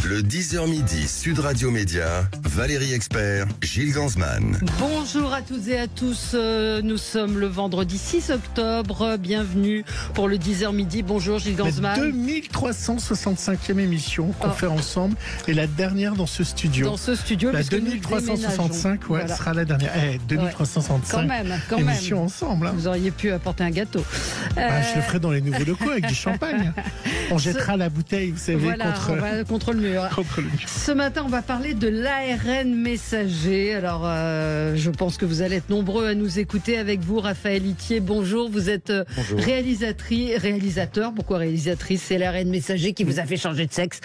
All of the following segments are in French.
Le 10h midi, Sud Radio Média, Valérie Expert, Gilles Gansman. Bonjour à toutes et à tous, nous sommes le vendredi 6 octobre, bienvenue pour le 10h midi. Bonjour Gilles Gansman. La 2365e émission qu'on fait ensemble et la dernière dans ce studio. Dans ce studio, la 2365 voilà. Sera la dernière. 2365 quand émission ensemble. Hein. Vous auriez pu apporter un gâteau. Je le ferai dans les nouveaux locaux avec du champagne. On jettera la bouteille, vous savez, contre le mur. Ce matin, on va parler de l'ARN messager. Alors, je pense que vous allez être nombreux à nous écouter. Avec vous, Raphaël Itier. Bonjour. Vous êtes réalisateur. Pourquoi réalisatrice? C'est l'ARN messager qui vous a fait changer de sexe.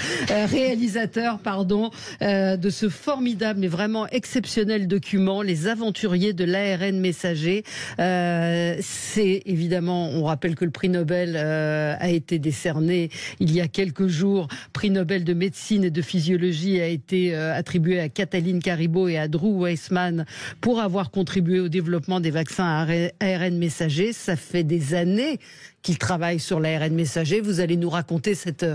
Réalisateur, de ce formidable mais vraiment exceptionnel document, Les Aventuriers de l'ARN messager. C'est évidemment, on rappelle que le prix Nobel a été décerné il y a quelques jours. Prix Nobel de médecine et de physiologie a été attribué à Katalin Karikó et à Drew Weissman pour avoir contribué au développement des vaccins à ARN messager. Ça fait des années qu'ils travaillent sur l'ARN messager. Vous allez nous raconter cette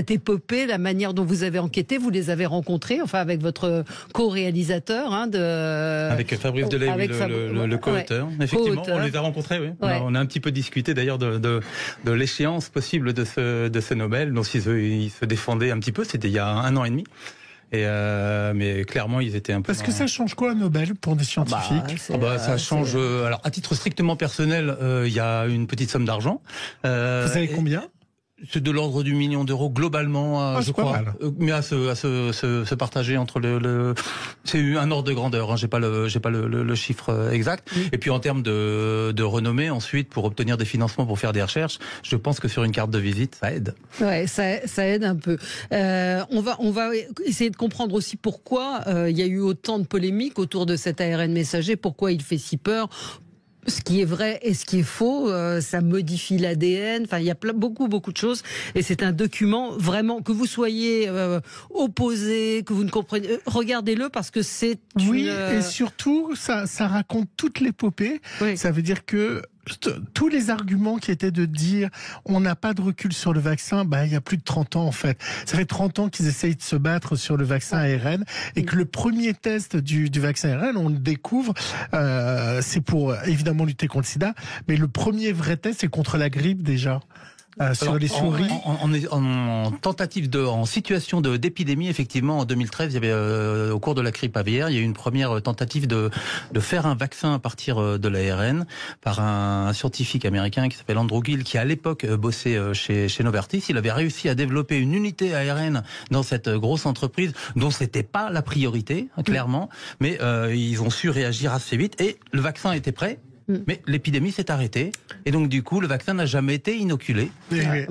épopée, la manière dont vous avez enquêté. Vous les avez rencontrés, enfin avec votre co-réalisateur. Avec Fabrice Delay, le co-auteur. Ouais. Effectivement, on les a rencontrés. Oui. Ouais. On a un petit peu discuté d'ailleurs de l'échéance possible de ce Nobel, dont ils se défendaient un petit peu. C'était il y a 1 an et demi. Mais clairement, ils étaient un peu... Parce que ça change quoi, un Nobel, pour des scientifiques? Ça change... alors, à titre strictement personnel, il y a une petite somme d'argent. Vous savez combien? C'est de l'ordre du million d'euros globalement, je crois. Mais à se partager entre c'est un ordre de grandeur. Hein, j'ai pas le chiffre exact. Et puis en termes de renommée ensuite pour obtenir des financements pour faire des recherches, je pense que sur une carte de visite, ça aide. Ouais, ça aide un peu. On va essayer de comprendre aussi pourquoi il y a eu autant de polémiques autour de cet ARN messager. Pourquoi il fait si peur? Ce qui est vrai et ce qui est faux, ça modifie l'ADN. Enfin, il y a beaucoup de choses. Et c'est un document vraiment, que vous soyez opposé, que vous ne compreniez, regardez-le parce que c'est et surtout, ça raconte toute l'épopée. Oui. Ça veut dire que tous les arguments qui étaient de dire on n'a pas de recul sur le vaccin, il y a plus de 30 ans en fait. Ça fait 30 ans qu'ils essayent de se battre sur le vaccin ARN et que le premier test du vaccin ARN, on le découvre, c'est pour évidemment lutter contre le sida, mais le premier vrai test, c'est contre la grippe déjà. Sur les souris. En situation d'épidémie, effectivement, en 2013, il y avait au cours de la grippe aviaire, il y a eu une première tentative de faire un vaccin à partir de l'ARN par un scientifique américain qui s'appelle Andrew Gill, qui à l'époque bossait chez Novartis. Il avait réussi à développer une unité ARN dans cette grosse entreprise dont c'était pas la priorité, clairement, mais ils ont su réagir assez vite et le vaccin était prêt. Mais l'épidémie s'est arrêtée et donc du coup le vaccin n'a jamais été inoculé.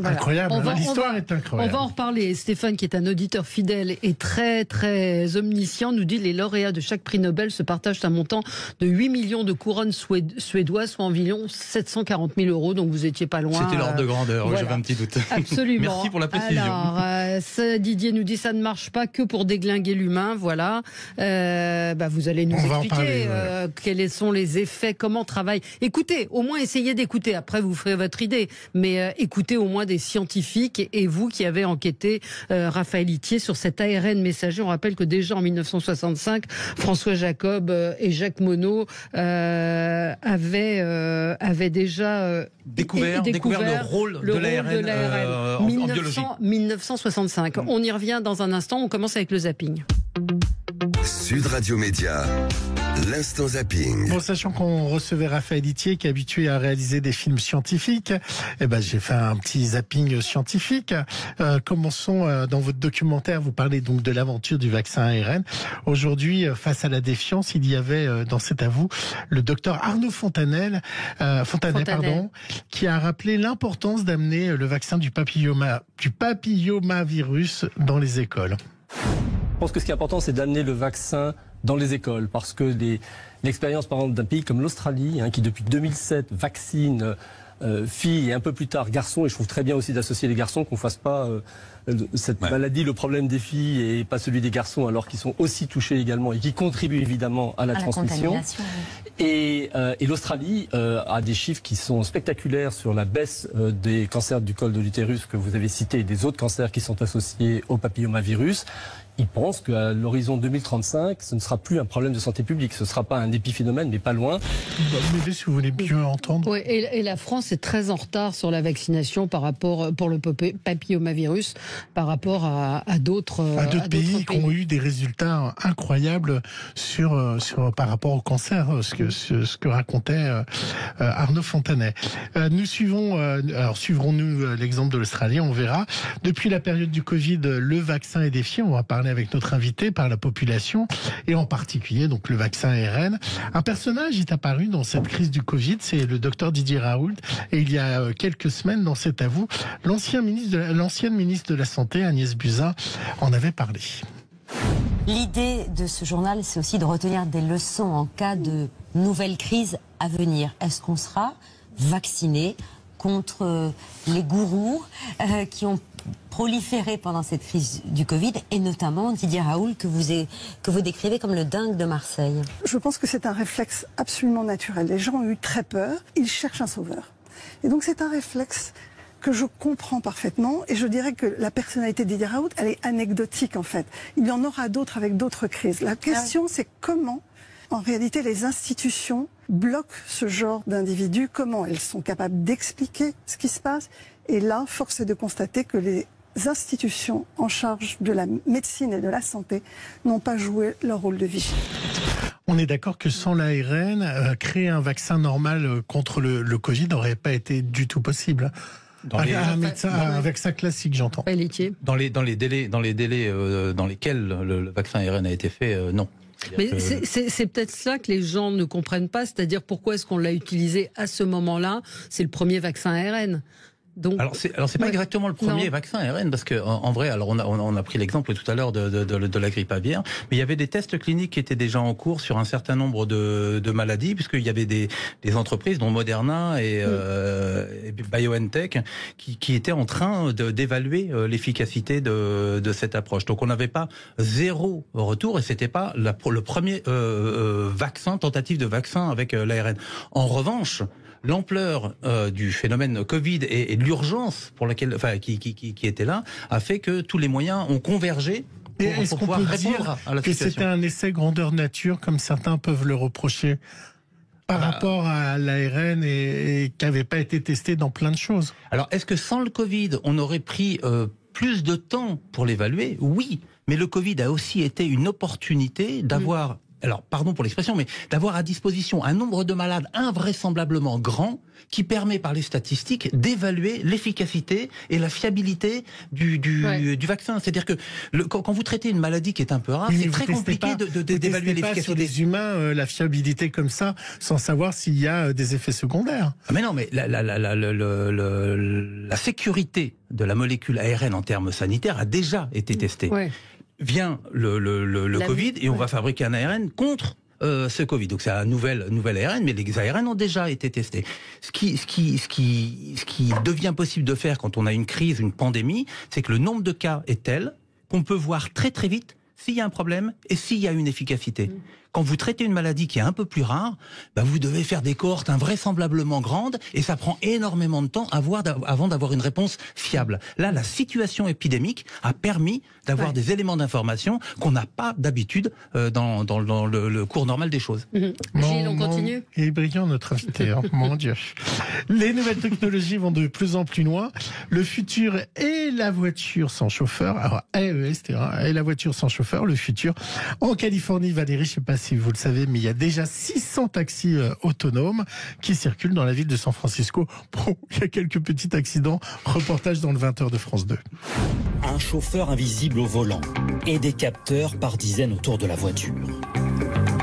Incroyable, l'histoire est incroyable. On va en reparler. Stéphane, qui est un auditeur fidèle et très très omniscient, nous dit les lauréats de chaque prix Nobel se partagent un montant de 8 millions de couronnes suédoises, soit environ 740 000 euros. Donc vous étiez pas loin. C'était l'ordre de grandeur. J'avais un petit doute. Absolument. Merci pour la précision. Alors, Didier nous dit ça ne marche pas que pour déglinguer l'humain. Voilà. Vous allez nous expliquer quels sont les effets, comment travailler. Écoutez, au moins essayez d'écouter. Après, vous ferez votre idée. Mais écoutez au moins des scientifiques. Et vous qui avez enquêté, Raphaël Itier, sur cet ARN messager. On rappelle que déjà en 1965, François Jacob et Jacques Monod avaient déjà découvert le rôle de l'ARN en biologie. 1965. On y revient dans un instant. On commence avec le zapping. Sud Radio Média, l'instant zapping. Bon, sachant qu'on recevait Raphaël Itier, qui est habitué à réaliser des films scientifiques, j'ai fait un petit zapping scientifique. Commençons dans votre documentaire. Vous parlez donc de l'aventure du vaccin ARN. Aujourd'hui, face à la défiance, il y avait dans cet avou le docteur Arnaud Fontanet, qui a rappelé l'importance d'amener le vaccin du papillomavirus dans les écoles. Je pense que ce qui est important, c'est d'amener le vaccin dans les écoles, parce que l'expérience, par exemple, d'un pays comme l'Australie, qui depuis 2007 vaccine filles et un peu plus tard garçons, et je trouve très bien aussi d'associer les garçons, qu'on ne fasse pas cette maladie, le problème des filles et pas celui des garçons, alors qu'ils sont aussi touchés également et qui contribuent évidemment à la transmission. Et l'Australie a des chiffres qui sont spectaculaires sur la baisse des cancers du col de l'utérus que vous avez cité et des autres cancers qui sont associés au papillomavirus. Ils pensent qu'à l'horizon 2035, ce ne sera plus un problème de santé publique. Ce ne sera pas un épiphénomène, mais pas loin. Si vous voulez bien entendre. Oui, et la France est très en retard sur la vaccination pour le papillomavirus par rapport à d'autres pays qui ont eu des résultats incroyables par rapport au cancer, ce que racontait Arnaud Fontanet. Suivrons-nous l'exemple de l'Australie, on verra. Depuis la période du Covid, le vaccin est défié. On va parler avec notre invité par la population et en particulier donc le vaccin ARN. Un personnage est apparu dans cette crise du Covid, c'est le docteur Didier Raoult. Et il y a quelques semaines, dans C'est à vous, l'ancienne ministre de la Santé, Agnès Buzyn, en avait parlé. L'idée de ce journal, c'est aussi de retenir des leçons en cas de nouvelle crise à venir. Est-ce qu'on sera vacciné contre les gourous qui ont proliféré pendant cette crise du Covid, et notamment Didier Raoult que vous décrivez comme le dingue de Marseille? Je pense que c'est un réflexe absolument naturel. Les gens ont eu très peur, ils cherchent un sauveur. Et donc c'est un réflexe que je comprends parfaitement, et je dirais que la personnalité de Didier Raoult, elle est anecdotique en fait. Il y en aura d'autres avec d'autres crises. La question c'est comment, en réalité, les institutions bloquent ce genre d'individus, comment elles sont capables d'expliquer ce qui se passe. Et là, force est de constater que les institutions en charge de la médecine et de la santé n'ont pas joué leur rôle de vigie. On est d'accord que sans l'ARN, créer un vaccin normal contre le Covid n'aurait pas été du tout possible. Un vaccin classique, j'entends. Dans les délais dans lesquels le vaccin ARN a été fait, non. Mais c'est peut-être ça que les gens ne comprennent pas, c'est-à-dire pourquoi est-ce qu'on l'a utilisé à ce moment-là? C'est le premier vaccin ARN. Donc, alors c'est pas exactement le premier vaccin ARN, parce que en vrai, alors on a pris l'exemple tout à l'heure de la grippe aviaire, mais il y avait des tests cliniques qui étaient déjà en cours sur un certain nombre de maladies, puisqu'il y avait des entreprises dont Moderna et BioNTech qui étaient en train d'évaluer l'efficacité de cette approche. Donc on n'avait pas zéro retour, et c'était pas le premier tentative de vaccin avec l'ARN. En revanche, l'ampleur du phénomène Covid et l'urgence pour laquelle, qui était là, a fait que tous les moyens ont convergé pour pouvoir répondre à la situation. Que c'était un essai grandeur nature, comme certains peuvent le reprocher, par rapport à l'ARN et qui n'avait pas été testé dans plein de choses? Alors, est-ce que sans le Covid, on aurait pris plus de temps pour l'évaluer? Oui, mais le Covid a aussi été une opportunité d'avoir... Alors, pardon pour l'expression, mais d'avoir à disposition un nombre de malades invraisemblablement grand qui permet par les statistiques d'évaluer l'efficacité et la fiabilité du vaccin. C'est-à-dire que quand vous traitez une maladie qui est un peu rare, c'est très compliqué d'évaluer l'efficacité. Sur des humains, la fiabilité comme ça, sans savoir s'il y a des effets secondaires. Mais non, mais la sécurité de la molécule ARN en termes sanitaires a déjà été testée. Ouais. Vient le Covid et on va fabriquer un ARN contre ce Covid. Donc c'est un nouvel ARN, mais les ARN ont déjà été testés. Ce qui devient possible de faire quand on a une crise, une pandémie, c'est que le nombre de cas est tel qu'on peut voir très très vite s'il y a un problème et s'il y a une efficacité. Quand vous traitez une maladie qui est un peu plus rare, vous devez faire des cohortes invraisemblablement grandes et ça prend énormément de temps avant d'avoir une réponse fiable. Là, la situation épidémique a permis d'avoir des éléments d'information qu'on n'a pas d'habitude dans le cours normal des choses. Gilles, on continue. Il est brillant notre invité, mon Dieu. Les nouvelles technologies vont de plus en plus loin. Le futur et la voiture sans chauffeur. Alors, AES, et la voiture sans chauffeur, le futur. En Californie, Valérie, je ne sais pas si vous le savez, mais il y a déjà 600 taxis autonomes qui circulent dans la ville de San Francisco. Bon, il y a quelques petits accidents. Reportage dans le 20h de France 2. Un chauffeur invisible au volant et des capteurs par dizaines autour de la voiture.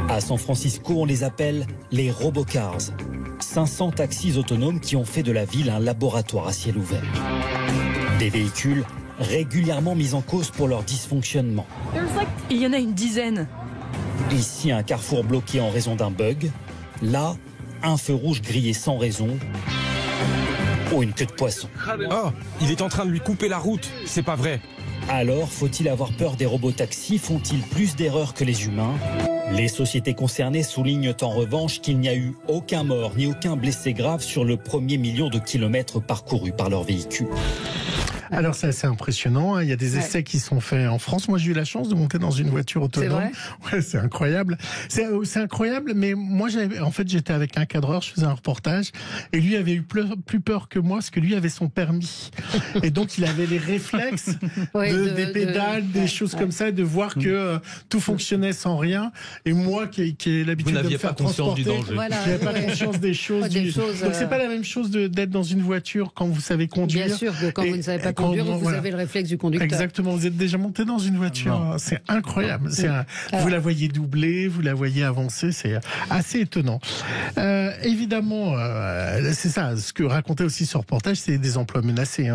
À San Francisco, on les appelle les robocars. 500 taxis autonomes qui ont fait de la ville un laboratoire à ciel ouvert. Des véhicules régulièrement mis en cause pour leur dysfonctionnement. Il y en a une dizaine. Ici, un carrefour bloqué en raison d'un bug. Là, un feu rouge grillé sans raison. ou une queue de poisson. Oh, il est en train de lui couper la route, c'est pas vrai. Alors, faut-il avoir peur des robots taxis? Font-ils plus d'erreurs que les humains? Les sociétés concernées soulignent en revanche qu'il n'y a eu aucun mort ni aucun blessé grave sur le premier million de kilomètres parcourus par leur véhicule. Alors c'est assez impressionnant, hein. Il y a des essais qui sont faits en France. Moi j'ai eu la chance de monter dans une voiture autonome. C'est incroyable. C'est incroyable, mais moi j'étais avec un cadreur, je faisais un reportage, et lui avait eu plus peur que moi parce que lui avait son permis. Et donc il avait les réflexes des pédales, des choses comme ça, de voir que tout fonctionnait sans rien. Et moi qui ai l'habitude de me faire transporter, j'avais pas conscience des choses. Donc c'est pas la même chose d'être dans une voiture quand vous savez conduire. Bien sûr que quand vous ne savez pas conduire, vous avez le réflexe du conducteur. Exactement, vous êtes déjà monté dans une voiture, c'est incroyable. Vous la voyez doubler, vous la voyez avancer, c'est assez étonnant. Évidemment, c'est ça, ce que racontait aussi ce reportage, c'est des emplois menacés.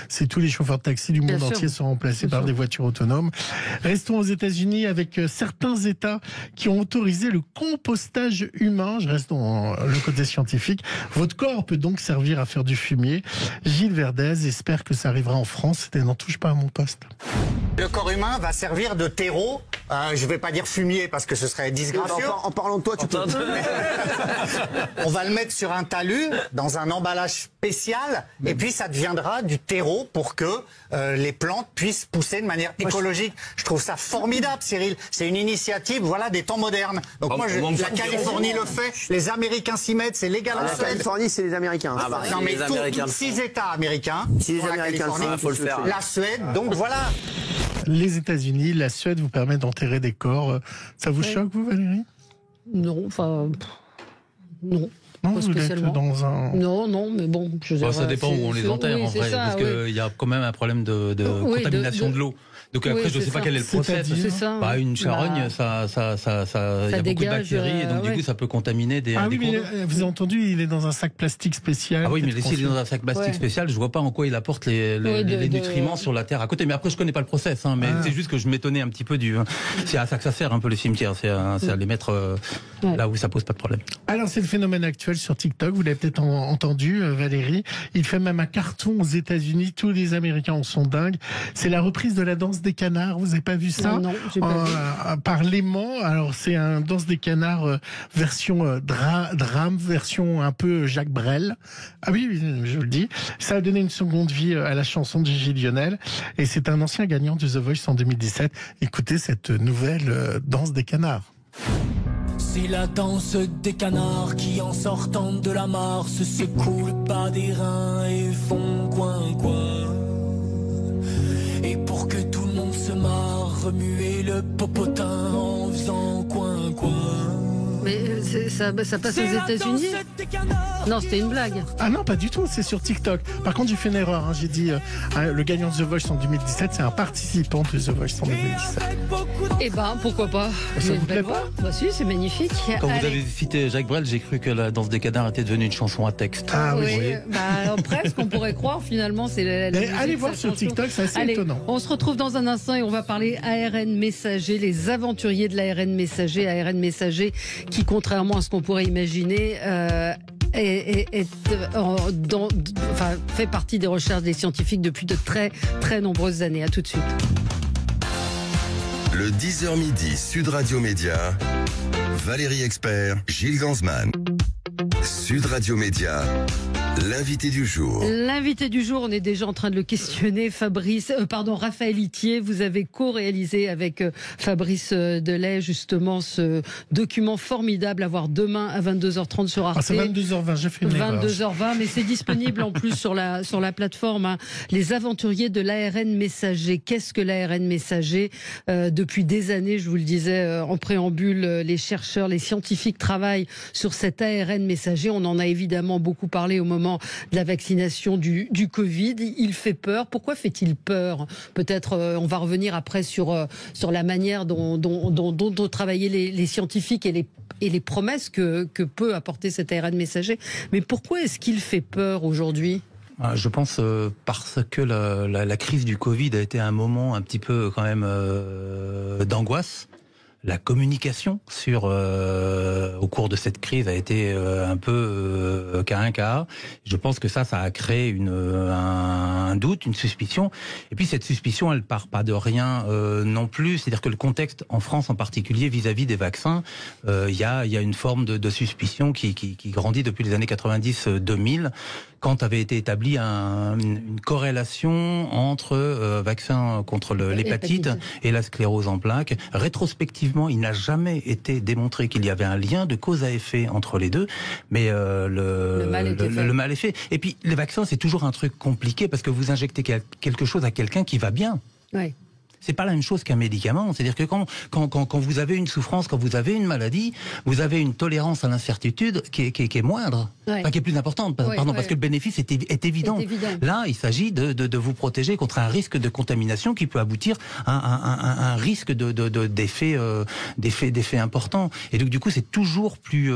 C'est tous les chauffeurs de taxi du monde entier sont remplacés par des voitures autonomes. Restons aux États-Unis avec certains États qui ont autorisé le compostage humain. Je reste dans le côté scientifique. Votre corps peut donc servir à faire du fumier. Gilles Verdez espère que ça arrivera en France. C'était N'en touche pas à mon poste. Le corps humain va servir de terreau. Je ne vais pas dire fumier parce que ce serait disgracieux. En parlant de toi, tu peux. On va le mettre sur un talus, dans un emballage spécial, et puis ça deviendra du terreau pour que les plantes puissent pousser de manière écologique. Je trouve ça formidable, Cyril. C'est une initiative, voilà, des temps modernes. Donc la Californie le fait, les Américains s'y mettent, c'est légal en Suède. La Californie, c'est les Américains. Non, mais tous 6 États américains. Si les Américains il faut le faire. La Suède, donc voilà. Les États-Unis, la Suède vous permet d'enterrer des corps. Ça vous choque, vous, Valérie? Non, enfin, non. Non, vous êtes dans un... Non, mais bon, je dirais, ça dépend où on les enterre, en vrai, parce qu'il y a quand même un problème de contamination de l'eau. Donc après, je ne sais pas quel est le process. Une charogne, ça y a beaucoup de bactéries, et donc du coup, ça peut contaminer des mais vous avez entendu, il est dans un sac plastique spécial. Ah oui, mais s'il est dans un sac plastique spécial, je vois pas en quoi il apporte les nutriments sur la terre à côté. Mais après, je connais pas le process, mais c'est juste que je m'étonnais un petit peu c'est à ça que ça sert un peu le cimetière, c'est à les mettre là où ça pose pas de problème. Alors c'est le phénomène actuel sur TikTok, vous l'avez peut-être entendu, Valérie. Il fait même un carton aux États-Unis, tous les Américains en sont dingues. C'est la reprise de la danse des canards, vous avez pas vu ça? Non, j'ai pas vu. Par Léman, alors c'est un danse des canards version drame, version un peu Jacques Brel. Ah oui, je le dis. Ça a donné une seconde vie à la chanson de Gigi Lionel, et c'est un ancien gagnant du The Voice en 2017. Écoutez cette nouvelle danse des canards. C'est la danse des canards qui, en sortant de la mare, se secouent le bas des reins et font coin-coin. Et pour que tout le monde se marre, remuer le popotin en faisant coin-coin. Mais ça passe aux États-Unis? Non, c'était une blague. Ah non, pas du tout, c'est sur TikTok. Par contre, j'ai fait une erreur. J'ai dit le gagnant de The Voice en 2017, c'est un participant de The Voice en 2017. Eh ben, pourquoi pas? Ça vous plaît pas? Bah si, c'est magnifique. Quand vous avez cité Jacques Brel, j'ai cru que la danse des canards était devenue une chanson à texte. Ah oui. Presque, on pourrait croire finalement. Allez voir sur TikTok, c'est assez étonnant. On se retrouve dans un instant et on va parler ARN Messager, les aventuriers de l'ARN Messager. ARN Messager qui, contrairement à ce qu'on pourrait imaginer, fait partie des recherches des scientifiques depuis de très très nombreuses années. À tout de suite. Le 10h midi, Sud Radio Média, Valérie Expert, Gilles Gansman. Sud Radio Média, l'invité du jour. L'invité du jour, on est déjà en train de le questionner. Raphaël Itier, vous avez co-réalisé avec Fabrice Delay justement ce document formidable à voir demain à 22h30 sur Arte. C'est 22h20, j'ai fait une erreur. 22h20, mais c'est disponible en plus sur la plateforme. Les aventuriers de l'ARN Messager. Qu'est-ce que l'ARN Messager? Depuis des années, je vous le disais en préambule, les chercheurs, les scientifiques travaillent sur cet ARN Messager. On en a évidemment beaucoup parlé au moment de la vaccination du Covid. Il fait peur. Pourquoi fait-il peur? Peut-être on va revenir après sur la manière dont travaillaient les scientifiques et les promesses que peut apporter cet ARN Messager. Mais pourquoi est-ce qu'il fait peur aujourd'hui? Je pense parce que la crise du Covid a été un moment un petit peu quand même d'angoisse. La communication au cours de cette crise a été un peu cas. Je pense que ça a créé un doute, une suspicion. Et puis cette suspicion, elle part pas de rien non plus. C'est-à-dire que le contexte en France en particulier vis-à-vis des vaccins, il y a une forme de suspicion qui grandit depuis les années 90-2000. Quand avait été établie une corrélation entre vaccin contre l'hépatite et la sclérose en plaques. Rétrospectivement, il n'a jamais été démontré qu'il y avait un lien de cause à effet entre les deux, mais le mal est fait. Et puis, les vaccins, c'est toujours un truc compliqué parce que vous injectez quelque chose à quelqu'un qui va bien. Ouais. C'est pas la même chose qu'un médicament. C'est-à-dire que quand vous avez une souffrance, quand vous avez une maladie, vous avez une tolérance à l'incertitude qui est moindre, enfin, qui est plus importante, parce que le bénéfice est évident. Là, il s'agit de vous protéger contre un risque de contamination qui peut aboutir à un risque d'effet important. Et donc, du coup, c'est toujours plus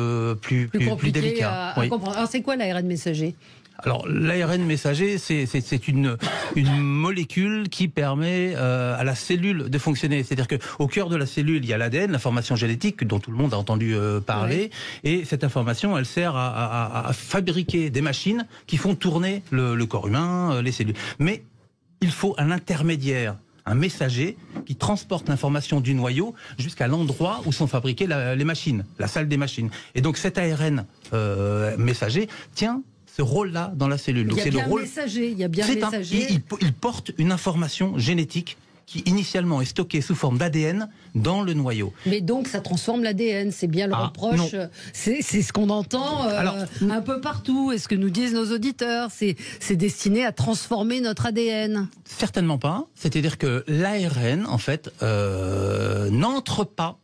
délicat. À comprendre. Alors, c'est quoi l'ARN messager ? Alors, l'ARN messager, c'est une molécule qui permet à la cellule de fonctionner. C'est-à-dire qu'au cœur de la cellule, il y a l'ADN, l'information génétique dont tout le monde a entendu parler. Oui. Et cette information, elle sert à fabriquer des machines qui font tourner le corps humain, les cellules. Mais il faut un intermédiaire, un messager qui transporte l'information du noyau jusqu'à l'endroit où sont fabriquées les machines, la salle des machines. Et donc cet ARN messager tient ce rôle-là dans la cellule. Donc, il y a bien le messager. Il porte une information génétique qui initialement est stockée sous forme d'ADN dans le noyau. Mais donc ça transforme l'ADN, c'est bien le reproche. C'est ce qu'on entend un peu partout. Et ce que nous disent nos auditeurs, c'est destiné à transformer notre ADN. Certainement pas. C'est-à-dire que l'ARN, en fait, n'entre pas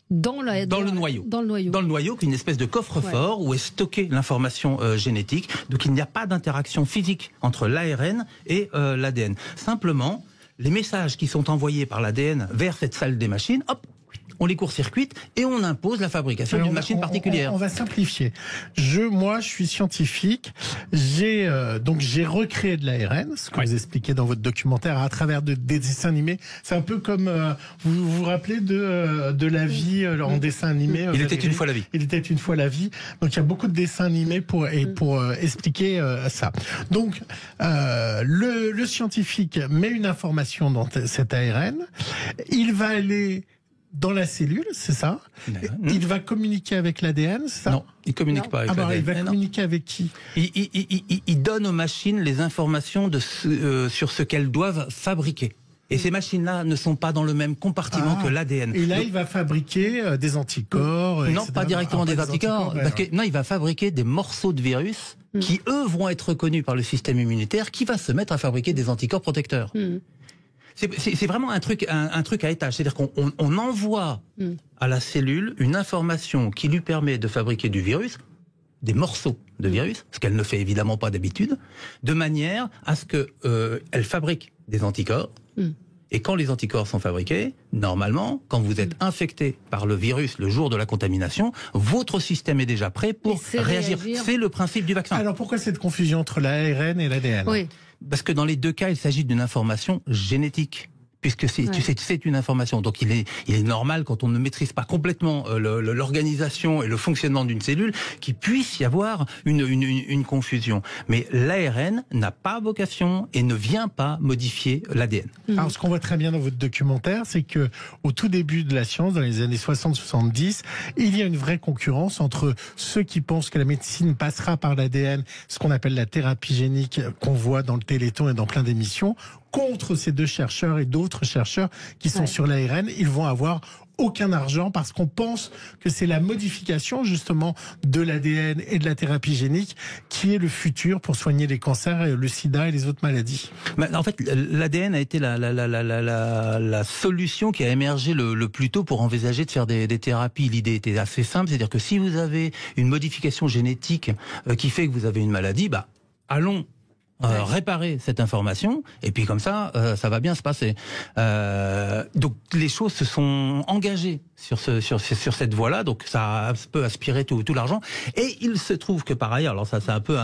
dans le noyau. Dans le noyau, qui est une espèce de coffre-fort où est stockée l'information génétique. Donc il n'y a pas d'interaction physique entre l'ARN et l'ADN. Simplement, les messages qui sont envoyés par l'ADN vers cette salle des machines, hop, on les court-circuite et on impose la fabrication d'une machine particulière. On va simplifier. Moi, je suis scientifique. J'ai recréé de l'ARN, ce que vous expliquez dans votre documentaire, à travers des dessins animés. C'est un peu comme vous vous rappelez de la vie en dessin animé. Il était une fois la vie. Il était une fois la vie. Donc il y a beaucoup de dessins animés pour expliquer ça. Donc le scientifique met une information dans cet ARN. Il va aller dans la cellule, c'est ça? Il va communiquer avec l'ADN, c'est ça? Non, il ne communique pas avec l'ADN. Il va communiquer avec qui? Il donne aux machines les informations sur ce qu'elles doivent fabriquer. Et ces machines-là ne sont pas dans le même compartiment que l'ADN. Et là, il va fabriquer des anticorps, Non, etc. pas directement des anticorps. Non, il va fabriquer des morceaux de virus qui, eux, vont être reconnus par le système immunitaire qui va se mettre à fabriquer des anticorps protecteurs. C'est vraiment un truc à étage. C'est-à-dire qu'on envoie à la cellule une information qui lui permet de fabriquer du virus, des morceaux de virus, ce qu'elle ne fait évidemment pas d'habitude, de manière à ce qu'elle fabrique des anticorps. Et quand les anticorps sont fabriqués, normalement, quand vous êtes infecté par le virus le jour de la contamination, votre système est déjà prêt pour réagir. C'est le principe du vaccin. Alors pourquoi cette confusion entre l'ARN et l'ADN? Parce que dans les deux cas, il s'agit d'une information génétique. Puisque c'est une information. Donc il est normal, quand on ne maîtrise pas complètement l'organisation et le fonctionnement d'une cellule, qu'il puisse y avoir une confusion. Mais l'ARN n'a pas vocation et ne vient pas modifier l'ADN. Alors ce qu'on voit très bien dans votre documentaire, c'est que au tout début de la science, dans les années 60-70, il y a une vraie concurrence entre ceux qui pensent que la médecine passera par l'ADN, ce qu'on appelle la thérapie génique qu'on voit dans le Téléthon et dans plein d'émissions, contre ces deux chercheurs et d'autres chercheurs qui sont sur l'ARN. Ils vont avoir aucun argent parce qu'on pense que c'est la modification justement de l'ADN et de la thérapie génique qui est le futur pour soigner les cancers, le sida et les autres maladies. En fait, l'ADN a été la solution qui a émergé le plus tôt pour envisager de faire des thérapies. L'idée était assez simple, c'est-à-dire que si vous avez une modification génétique qui fait que vous avez une maladie, allons réparer cette information, et puis comme ça, ça va bien se passer. Donc les choses se sont engagées sur cette voie-là, donc ça peut aspirer tout l'argent. Et il se trouve que par ailleurs, alors ça c'est un peu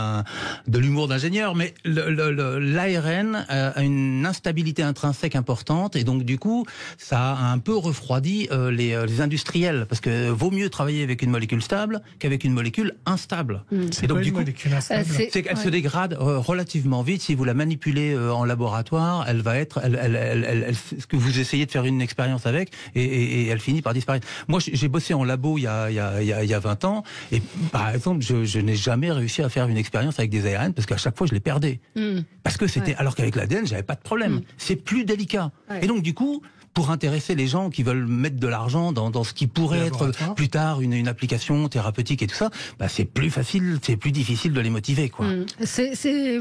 de l'humour d'ingénieur, mais l'ARN a une instabilité intrinsèque importante, et donc du coup, ça a un peu refroidi les industriels, parce que vaut mieux travailler avec une molécule stable qu'avec une molécule instable. C'est donc du coup, c'est qu'elle se dégrade relativement vite. Si vous la manipulez en laboratoire, elle va être, ce que vous essayez de faire une expérience avec, et elle finit par disparaître. Moi, j'ai bossé en labo il y a 20 ans, et par exemple, je n'ai jamais réussi à faire une expérience avec des ARN, parce qu'à chaque fois, je les perdais. Parce que c'était, alors qu'avec l'ADN, j'avais pas de problème. C'est plus délicat. Et donc, du coup, pour intéresser les gens qui veulent mettre de l'argent dans ce qui pourrait être plus tard une application thérapeutique et tout ça, bah c'est plus facile, c'est plus difficile de les motiver, quoi.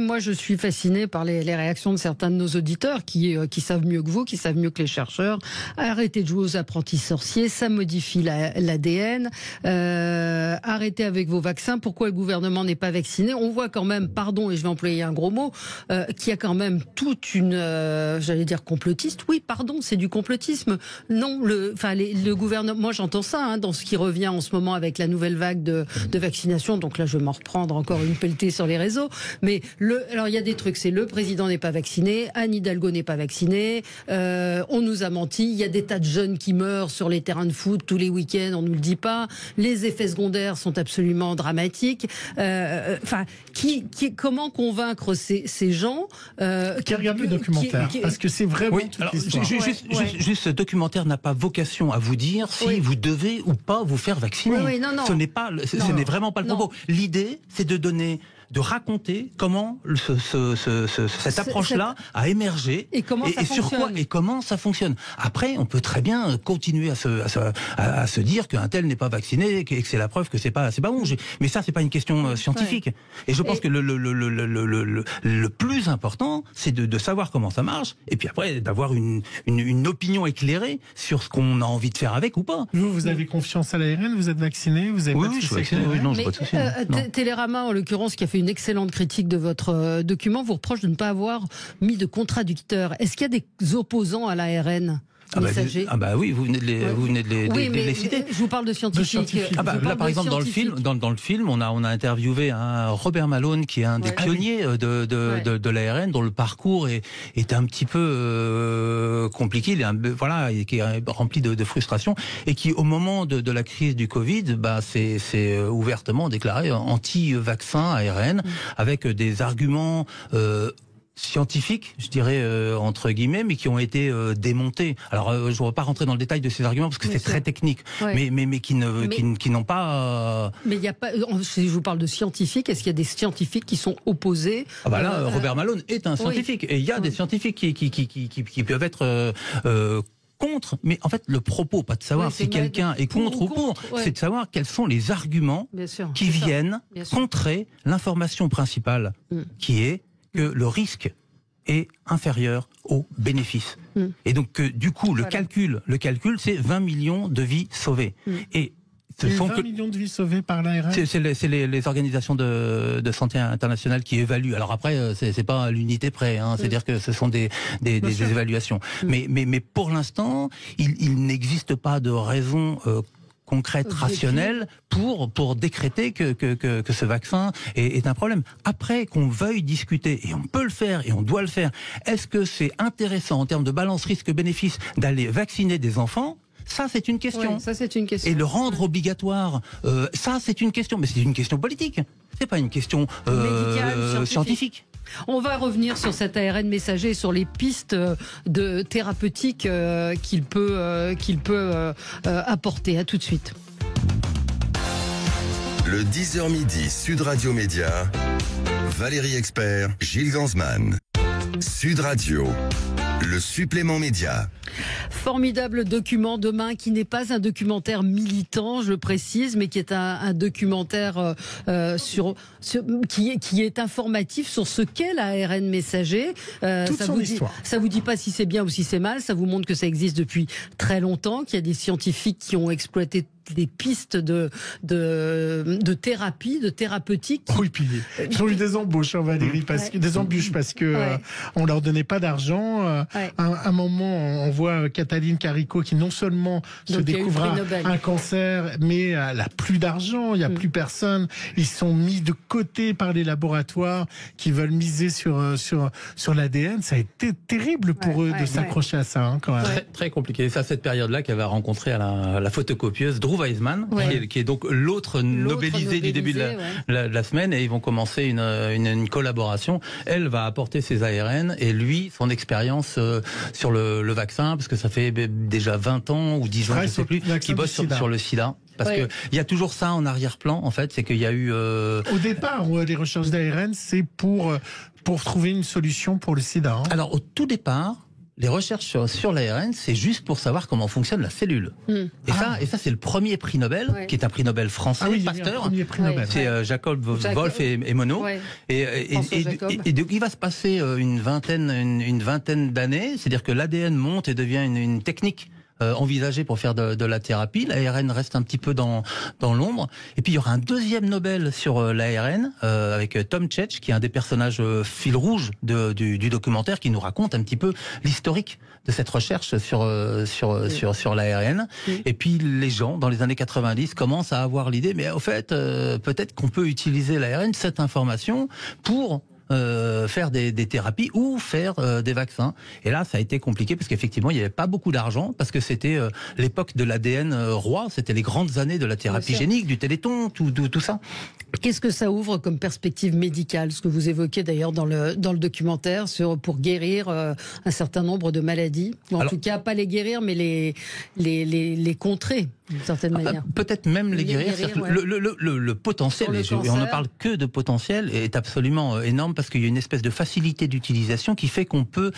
Moi, je suis fascinée par les réactions de certains de nos auditeurs qui savent mieux que vous, qui savent mieux que les chercheurs. Arrêtez de jouer aux apprentis sorciers, ça modifie l'ADN. Arrêtez avec vos vaccins. Pourquoi le gouvernement n'est pas vacciné? On voit quand même, pardon, et je vais employer un gros mot, qu'il y a quand même toute une, j'allais dire complotiste. Oui, pardon, c'est du complotisme. Non, le gouvernement, moi j'entends ça dans ce qui revient en ce moment avec la nouvelle vague de vaccination. Donc là, je vais m'en reprendre encore une pelletée sur les réseaux. Mais alors il y a des trucs, c'est le président n'est pas vacciné, Anne Hidalgo n'est pas vaccinée, on nous a menti. Il y a des tas de jeunes qui meurent sur les terrains de foot tous les week-ends, on nous le dit pas. Les effets secondaires sont absolument dramatiques. Comment convaincre ces gens qui regardent le documentaire, parce que c'est vraiment toute l'histoire. Juste, ce documentaire n'a pas vocation à vous dire si vous devez ou pas vous faire vacciner. Non. Ce n'est vraiment pas le propos. L'idée, c'est de raconter comment cette approche-là a émergé et sur quoi et comment ça fonctionne. Après, on peut très bien continuer à se dire qu'un tel n'est pas vacciné et que c'est la preuve que c'est pas bon. Mais ça, c'est pas une question scientifique. Et je pense que le plus important, c'est de savoir comment ça marche, et puis après d'avoir une opinion éclairée sur ce qu'on a envie de faire avec ou pas. Vous avez confiance à l'ARN? Vous êtes vacciné? Vous avez oui, je suis vacciné. Oui, non, j'ai pas de souci. Télérama, en l'occurrence, qui a fait une excellente critique de votre document, vous reproche de ne pas avoir mis de contradicteurs. Est-ce qu'il y a des opposants à l'ARN messager? Oui, vous venez de les citer. Je vous parle de scientifiques. Là, par exemple, dans le film, on a interviewé Robert Malone, qui est un des pionniers de l'ARN, dont le parcours est un petit peu compliqué, qui est rempli de frustration, et qui, au moment de la crise du Covid, s'est ouvertement déclaré anti-vaccin ARN, avec des arguments scientifiques, je dirais entre guillemets, mais qui ont été démontés. Alors, je ne vais pas rentrer dans le détail de ces arguments parce que c'est très technique, mais qui n'ont pas. Mais il n'y a pas. Si je vous parle de scientifiques, est-ce qu'il y a des scientifiques qui sont opposés? Là, Robert Malone est un scientifique, et il y a des scientifiques qui peuvent être contre, mais en fait le propos, pas de savoir si quelqu'un est contre ou pour, c'est de savoir quels sont les arguments qui viennent contrer l'information principale, qui est que le risque est inférieur au bénéfice. Et donc du coup le calcul c'est 20 millions de vies sauvées. Et ce sont 20 millions de vies sauvées par l'ARN. C'est les organisations de santé internationales qui évaluent. Alors après, c'est pas à l'unité près, c'est-à-dire que ce sont des évaluations. Mais pour l'instant, il n'existe pas de raison concrète, rationnelle, pour décréter que ce vaccin est un problème. Après, qu'on veuille discuter, et on peut le faire, et on doit le faire, est-ce que c'est intéressant en termes de balance risque-bénéfice d'aller vacciner des enfants? Ça, c'est une question. Ça, c'est une question. Et le rendre obligatoire, ça, c'est une question. Mais c'est une question politique. C'est pas une question scientifique. On va revenir sur cet ARN messager, sur les pistes de thérapeutiques qu'il peut apporter. À tout de suite. Le 10h midi, Sud Radio Média, Valérie Expert, Gilles Gansman. Sud Radio, le supplément média. Formidable document demain qui n'est pas un documentaire militant, je précise, mais qui est un documentaire qui est informatif sur ce qu'est l'ARN messager. Toute son histoire. Ça vous dit pas si c'est bien ou si c'est mal, ça vous montre que ça existe depuis très longtemps, qu'il y a des scientifiques qui ont exploité des pistes de thérapie, de thérapeutique. Oui, puis ils ont eu des embauches, Valérie, des embûches parce que on leur donnait pas d'argent. À un moment, on voit Cataline Carico qui non seulement se découvre un cancer, mais elle a plus d'argent, il y a plus personne. Ils sont mis de côté par les laboratoires qui veulent miser sur l'ADN. Ça a été terrible pour eux de s'accrocher à ça, quand même. Très, très compliqué. C'est à cette période-là qu'elle va rencontrer à la photocopieuse Drew Weissman, qui est donc l'autre nobelisé du début de la semaine, et ils vont commencer une collaboration. Elle va apporter ses ARN et lui son expérience sur le vaccin, parce que ça fait déjà 20 ans ou 10 ans, je ne sais plus, qu'il bosse sur le sida. Parce que il y a toujours ça en arrière-plan, en fait, c'est qu'il y a eu... Au départ, les recherches d'ARN, c'est pour trouver une solution pour le sida. Alors, au tout départ, les recherches sur l'ARN, c'est juste pour savoir comment fonctionne la cellule. Et ça, c'est le premier prix Nobel, qui est un prix Nobel français, Pasteur. C'est Jacob Wolf et Monod. Et il va se passer une vingtaine d'années, c'est-à-dire que l'ADN monte et devient une technique envisagée pour faire de la thérapie. L'ARN reste un petit peu dans l'ombre. Et puis il y aura un deuxième Nobel sur l'ARN avec Tom Cech, qui est un des personnages fil rouge du documentaire, qui nous raconte un petit peu l'historique de cette recherche sur l'ARN. Et puis les gens, dans les années 90, commencent à avoir l'idée, mais au fait, peut-être qu'on peut utiliser l'ARN, cette information, pour faire des thérapies ou faire des vaccins. Et là, ça a été compliqué parce qu'effectivement, il n'y avait pas beaucoup d'argent, parce que c'était l'époque de l'ADN roi, c'était les grandes années de la thérapie génique, du Téléthon, tout ça. Qu'est-ce que ça ouvre comme perspective médicale, ce que vous évoquez d'ailleurs dans le documentaire, pour guérir un certain nombre de maladies, ou en tout cas pas les guérir, mais les contrer d'une certaine manière. Peut-être même les guérir. Le potentiel, et on ne parle que de potentiel, est absolument énorme, parce qu'il y a une espèce de facilité d'utilisation qui fait qu'on peut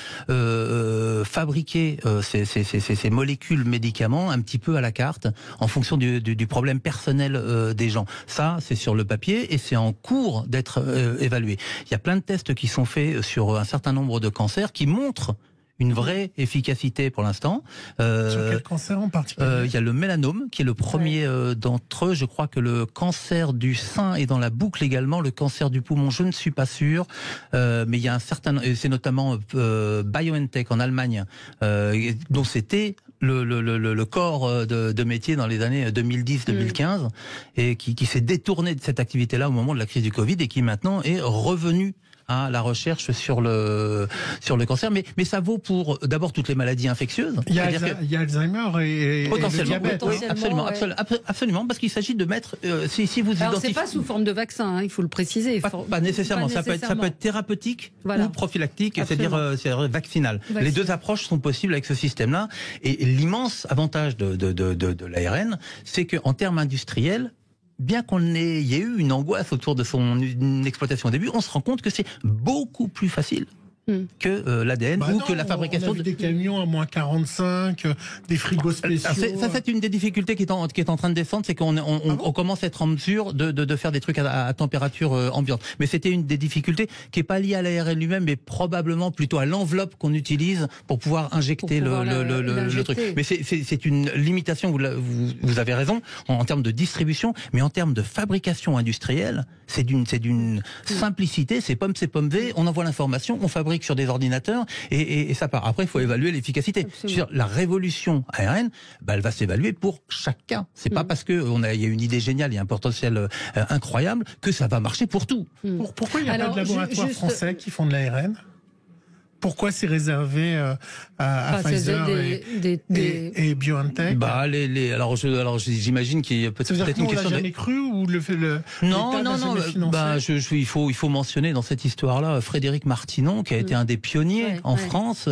fabriquer ces molécules médicaments un petit peu à la carte, en fonction du problème personnel des gens. Ça, c'est sur le papier et c'est en cours d'être évalué. Il y a plein de tests qui sont faits sur un certain nombre de cancers qui montrent une vraie efficacité pour l'instant. Sur quel cancer en particulier ? Il y a le mélanome qui est le premier d'entre eux. Je crois que le cancer du sein est dans la boucle également. Le cancer du poumon, je ne suis pas sûr. Mais il y a un certain... C'est notamment BioNTech en Allemagne, dont c'était le corps de métier dans les années 2010-2015 et qui s'est détourné de cette activité-là au moment de la crise du Covid et qui maintenant est revenu à la recherche sur le cancer, mais ça vaut pour d'abord toutes les maladies infectieuses. Il y a Alzheimer et le diabète. Absolument, parce qu'il s'agit de mettre. Si vous Alors identifiez... c'est pas sous forme de vaccin, il faut le préciser. Pas nécessairement. Ça peut être thérapeutique ou prophylactique, c'est-à-dire vaccinal. Les deux approches sont possibles avec ce système-là. Et l'immense avantage de l'ARN, c'est qu'en termes industriels, bien qu'il y ait eu une angoisse autour de son exploitation au début, on se rend compte que c'est beaucoup plus facile que l'ADN que la fabrication on a vu des camions à moins 45, des frigos spéciaux. Ça, c'est une des difficultés qui est en train de descendre, c'est qu'on commence à être en mesure de faire des trucs à température ambiante. Mais c'était une des difficultés qui est pas liée à l'ARN lui-même, mais probablement plutôt à l'enveloppe qu'on utilise pour pouvoir injecter le truc. Mais c'est une limitation, vous avez raison, en termes de distribution, mais en termes de fabrication industrielle, c'est d'une simplicité, c'est pomme V, on envoie l'information, on fabrique sur des ordinateurs et ça part. Après, il faut évaluer l'efficacité. La révolution ARN, elle va s'évaluer pour chaque cas. C'est pas parce que il y a une idée géniale, il y a un potentiel incroyable que ça va marcher pour tout. Pourquoi il n'y a pas de laboratoire français qui font de l'ARN ? Pourquoi c'est réservé à Pfizer et BioNTech ? Alors j'imagine qu'il y a peut-être une question. On l'a jamais cru ou Non. Il faut mentionner dans cette histoire-là Frédéric Martinon, qui a été un des pionniers en France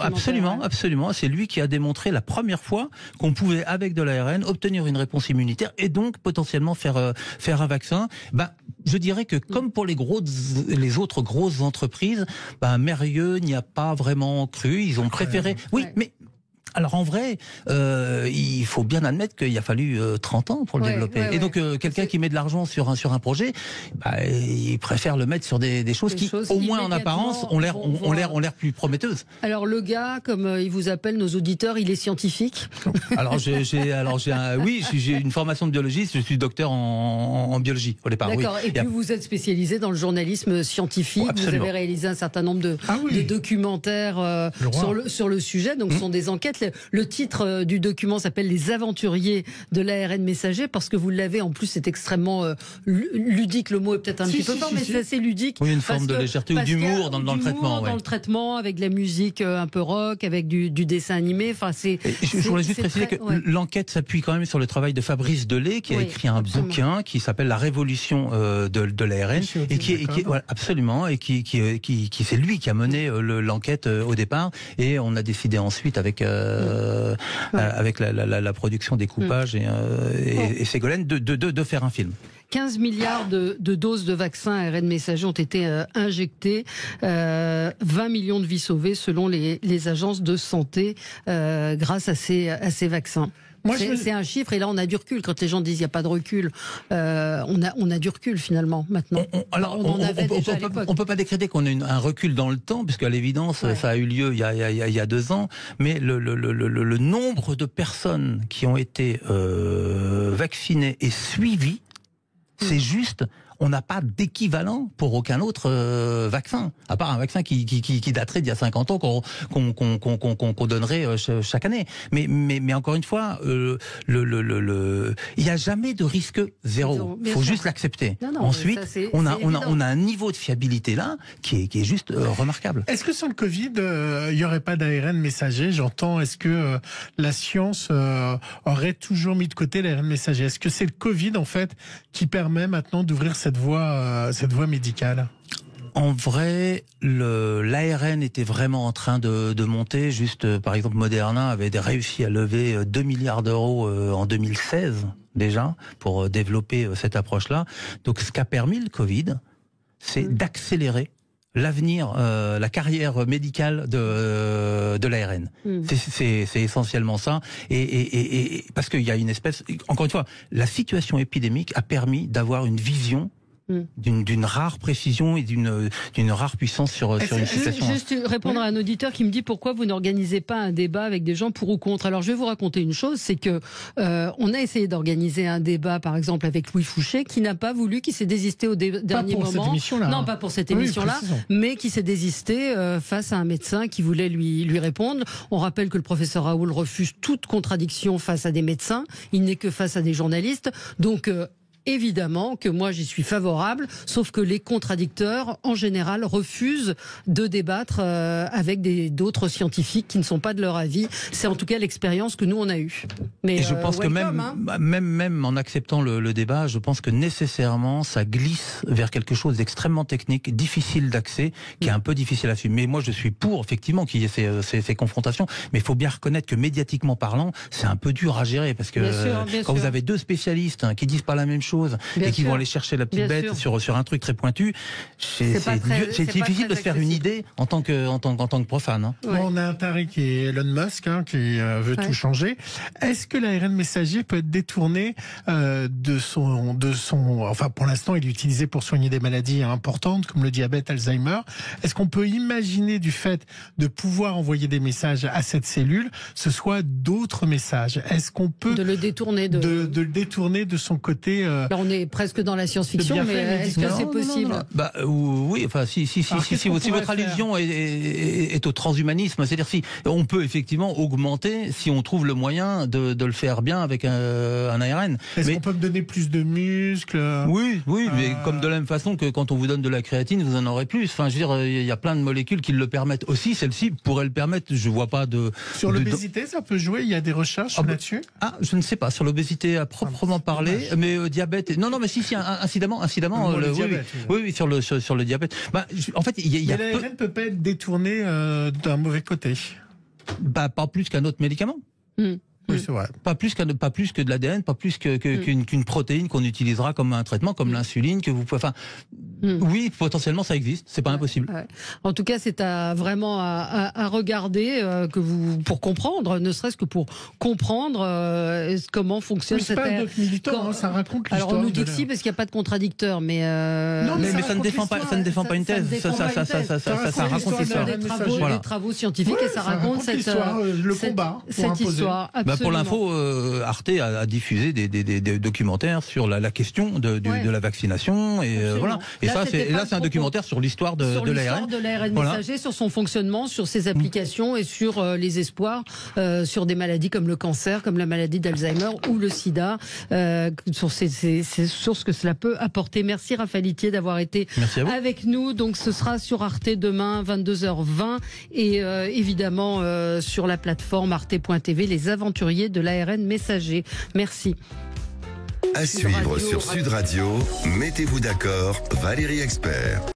absolument. C'est lui qui a démontré la première fois qu'on pouvait avec de l'ARN obtenir une réponse immunitaire et donc potentiellement faire un vaccin. Je dirais que comme pour les autres grosses entreprises, Mérieux n'y a pas vraiment cru. Ils ont préféré. Oui, mais alors en vrai, il faut bien admettre qu'il a fallu 30 ans pour le développer. Et donc quelqu'un qui met de l'argent sur un projet, il préfère le mettre sur des choses qui, au moins en apparence, ont l'air plus prometteuses. Alors le gars, comme il vous appelle nos auditeurs, il est scientifique. Alors j'ai une formation de biologiste. Je suis docteur en biologie au départ. D'accord. Oui. Et puis vous êtes spécialisé dans le journalisme scientifique. Vous avez réalisé un certain nombre de documentaires sur le sujet. Donc ce sont des enquêtes. Le titre du document s'appelle Les aventuriers de l'ARN messager, parce que vous l'avez, en plus c'est extrêmement ludique, le mot est peut-être un petit peu fort, mais c'est assez ludique. Oui, une forme de légèreté ou d'humour dans le traitement. Dans le traitement, avec de la musique un peu rock, avec du dessin animé. Enfin, je voulais juste préciser que l'enquête s'appuie quand même sur le travail de Fabrice Delay, qui a écrit un bouquin qui s'appelle La révolution de l'ARN, et qui absolument, et qui c'est lui qui a mené l'enquête au départ, et on a décidé ensuite avec la production des coupages et Ségolène de faire un film. 15 milliards de doses de vaccins ARN messager ont été injectées, 20 millions de vies sauvées selon les agences de santé grâce à ces vaccins. C'est un chiffre, et là on a du recul. Quand les gens disent il n'y a pas de recul, on a du recul finalement maintenant. On peut pas décréter qu'on a un recul dans le temps, puisque à l'évidence ça a eu lieu il y a 2 ans, mais le nombre de personnes qui ont été vaccinées et suivies, c'est juste. On n'a pas d'équivalent pour aucun autre vaccin, à part un vaccin qui daterait d'il y a 50 ans qu'on donnerait chaque année. Mais encore une fois, il n'y a jamais de risque zéro. Il faut juste l'accepter. Ensuite, on a un niveau de fiabilité là qui est juste remarquable. Est-ce que sur le Covid, il n'y aurait pas d'ARN messager? J'entends, est-ce que la science aurait toujours mis de côté l'ARN messager? Est-ce que c'est le Covid en fait qui permet maintenant d'ouvrir cette voie médicale? En vrai, l'ARN était vraiment en train de monter. Juste, par exemple, Moderna avait réussi à lever 2 milliards d'euros en 2016 déjà pour développer cette approche-là. Donc, ce qu'a permis le Covid, c'est d'accélérer l'avenir, la carrière médicale de l'ARN. C'est essentiellement ça. Et parce qu'il y a une espèce, encore une fois, la situation épidémique a permis d'avoir une vision d'une rare précision et d'une rare puissance sur une situation. Juste répondre à un auditeur qui me dit pourquoi vous n'organisez pas un débat avec des gens pour ou contre. Alors je vais vous raconter une chose, c'est que on a essayé d'organiser un débat par exemple avec Louis Fouché, qui n'a pas voulu, qui s'est désisté au dernier moment. Cette émission-là, non, pas pour cette émission-là, mais qui s'est désisté face à un médecin qui voulait lui répondre. On rappelle que le professeur Raoul refuse toute contradiction face à des médecins, il n'est que face à des journalistes. Donc évidemment que moi j'y suis favorable, sauf que les contradicteurs en général refusent de débattre avec d'autres scientifiques qui ne sont pas de leur avis. C'est en tout cas l'expérience que nous on a eue. Mais je pense que même en acceptant le débat, je pense que nécessairement ça glisse vers quelque chose d'extrêmement technique, difficile d'accès, qui est un peu difficile à suivre. Mais moi je suis pour effectivement qu'il y ait ces confrontations, mais il faut bien reconnaître que médiatiquement parlant, c'est un peu dur à gérer, parce que quand vous avez 2 spécialistes qui disent pas la même chose et qui vont aller chercher la petite bête sur un truc très pointu, c'est difficile de se faire une idée en tant que profane. On a un taré qui est Elon Musk, qui veut tout changer. Est-ce que l'ARN messager peut être détourné de son enfin pour l'instant il est utilisé pour soigner des maladies importantes comme le diabète, Alzheimer. Est-ce qu'on peut imaginer du fait de pouvoir envoyer des messages à cette cellule, ce soit d'autres messages? Est-ce qu'on peut le détourner de le détourner de son côté Là, on est presque dans la science-fiction, mais est-ce que c'est possible? Oui, enfin, si votre allusion est au transhumanisme, c'est-à-dire si on peut effectivement augmenter, si on trouve le moyen de le faire bien avec un ARN. Est-ce qu'on peut me donner plus de muscles? Oui, mais comme de la même façon que quand on vous donne de la créatine, vous en aurez plus. Enfin, je veux dire, il y a plein de molécules qui le permettent aussi. Celle-ci pourrait le permettre. Je vois pas de. Sur l'obésité, ça peut jouer. Il y a des recherches là-dessus. Je ne sais pas sur l'obésité à proprement parler, mais diabète. Non, mais si, incidemment. Oui, sur le diabète. En fait, mais l'ARN ne peut pas être détourné d'un mauvais côté. Pas plus qu'un autre médicament. Oui, c'est vrai. Pas plus que de l'ADN, pas plus qu'une protéine qu'on utilisera comme un traitement, comme l'insuline que vous pouvez. Enfin, oui, potentiellement ça existe, c'est pas impossible. Ouais. En tout cas, c'est vraiment à regarder pour comprendre, ne serait-ce que pour comprendre comment fonctionne cette. C'est pas d'autres militants, ça raconte l'histoire. Alors on nous dit que si parce qu'il n'y a pas de contradicteur, mais non, mais ça ne défend pas une thèse. Ça raconte l'histoire. Des travaux scientifiques et ça raconte le combat. Cette histoire. Pour l'info, Arte a diffusé des documentaires sur la question de la vaccination et voilà. Et là, c'est un documentaire sur l'histoire de l'ARN. De l'ARN messager, sur son fonctionnement, sur ses applications et sur les espoirs sur des maladies comme le cancer, comme la maladie d'Alzheimer ou le sida, sur ce que cela peut apporter. Merci Raphaël Itier d'avoir été avec nous. Donc ce sera sur Arte demain 22h20 et évidemment sur la plateforme arte.tv, les aventuriers de l'ARN messager. Merci. À suivre sur Sud Radio, mettez-vous d'accord, Valérie Expert.